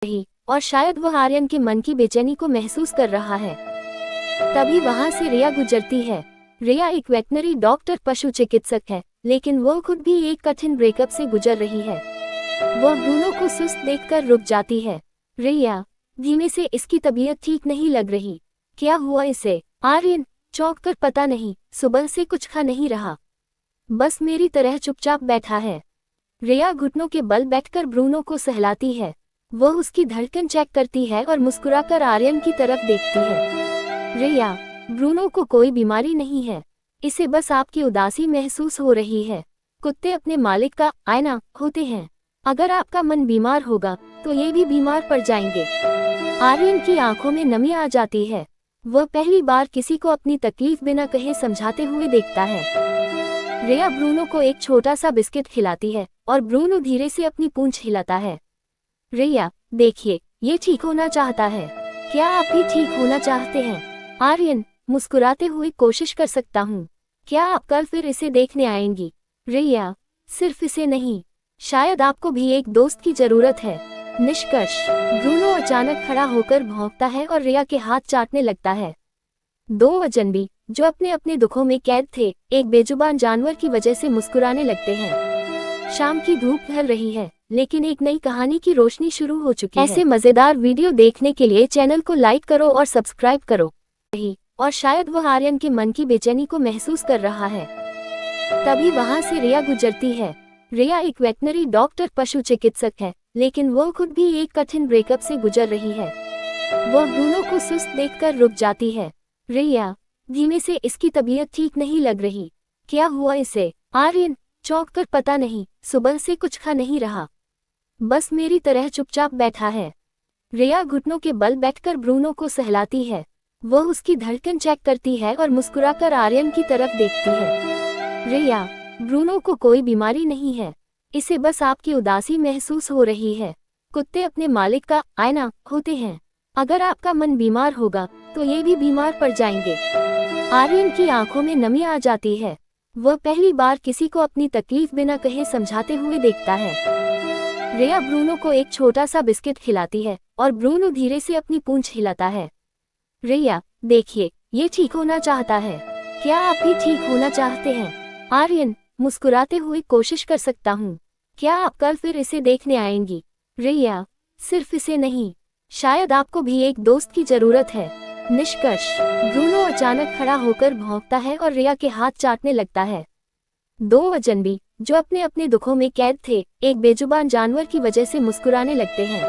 रही और शायद वह आर्यन के मन की बेचैनी को महसूस कर रहा है। तभी वहां से रिया गुजरती है। रिया एक वेटनरी डॉक्टर पशु चिकित्सक है, लेकिन वो खुद भी एक कठिन ब्रेकअप से गुजर रही है। वह ब्रूनो को सुस्त देखकर रुक जाती है। रिया, धीमे से, इसकी तबीयत ठीक नहीं लग रही। क्या हुआ इसे? आर्यन चौंक कर, पता नहीं, सुबह से कुछ खा नहीं रहा, बस मेरी तरह चुपचाप बैठा है। रिया घुटनों के बल बैठकर ब्रूनो को सहलाती है। वह उसकी धड़कन चेक करती है और मुस्कुराकर आर्यन की तरफ देखती है। रिया, ब्रूनो को कोई बीमारी नहीं है, इसे बस आपकी उदासी महसूस हो रही है। कुत्ते अपने मालिक का आईना होते हैं। अगर आपका मन बीमार होगा तो ये भी बीमार पड़ जाएंगे। आर्यन की आंखों में नमी आ जाती है। वह पहली बार किसी को अपनी तकलीफ बिना कहे समझाते हुए देखता है। रिया ब्रूनो को एक छोटा सा बिस्किट खिलाती है और ब्रूनो धीरे से अपनी पूंछ हिलाता है। रिया, देखिए, ये ठीक होना चाहता है। क्या आप भी ठीक होना चाहते हैं? आर्यन मुस्कुराते हुए, कोशिश कर सकता हूँ। क्या आप कल फिर इसे देखने आएंगी? रिया, सिर्फ इसे नहीं, शायद आपको भी एक दोस्त की जरूरत है। निष्कर्ष, ब्रूनो अचानक खड़ा होकर भौंकता है और रिया के हाथ चाटने लगता है। दो अजनबी जो अपने अपने दुखों में कैद थे, एक बेजुबान जानवर की वजह से मुस्कुराने लगते हैं। शाम की धूप ढल रही है, लेकिन एक नई कहानी की रोशनी शुरू हो चुकी है। ऐसे मजेदार वीडियो देखने के लिए चैनल को लाइक करो और सब्सक्राइब करो। और शायद वह आर्यन के मन की बेचैनी को महसूस कर रहा है। तभी वहां से रिया गुजरती है। रिया एक वेटनरी डॉक्टर पशु चिकित्सक है, लेकिन वो खुद भी एक कठिन ब्रेकअप से गुजर रही है। वह ब्रूनो को सुस्त देखकर रुक जाती है। रिया, धीमे से, इसकी तबीयत ठीक नहीं लग रही। क्या हुआ इसे? आर्यन चौंक कर, पता नहीं, सुबह से कुछ खा नहीं रहा, बस मेरी तरह चुपचाप बैठा है। रिया घुटनों के बल बैठकर ब्रूनो को सहलाती है। वह उसकी धड़कन चेक करती है और मुस्कुराकर आर्यन की तरफ देखती है। रिया, ब्रूनो को कोई बीमारी नहीं है, इसे बस आपकी उदासी महसूस हो रही है। कुत्ते अपने मालिक का आईना होते हैं। अगर आपका मन बीमार होगा तो ये भी बीमार पड़ जाएंगे। आर्यन की आंखों में नमी आ जाती है। वह पहली बार किसी को अपनी तकलीफ बिना कहे समझाते हुए देखता है। रिया ब्रूनो को एक छोटा सा बिस्किट खिलाती है और ब्रूनो धीरे से अपनी पूंछ हिलाता है। रिया, देखिए, ये ठीक होना चाहता है। क्या आप भी ठीक होना चाहते हैं? आर्यन मुस्कुराते हुए, कोशिश कर सकता हूँ। क्या आप कल फिर इसे देखने आएंगी? रिया, सिर्फ इसे नहीं, शायद आपको भी एक दोस्त की जरूरत है। निष्कर्ष, ब्रूनो अचानक खड़ा होकर भौंकता है और रिया के हाथ चाटने लगता है। दो अजनबी जो अपने अपने दुखों में कैद थे, एक बेजुबान जानवर की वजह से मुस्कुराने लगते हैं।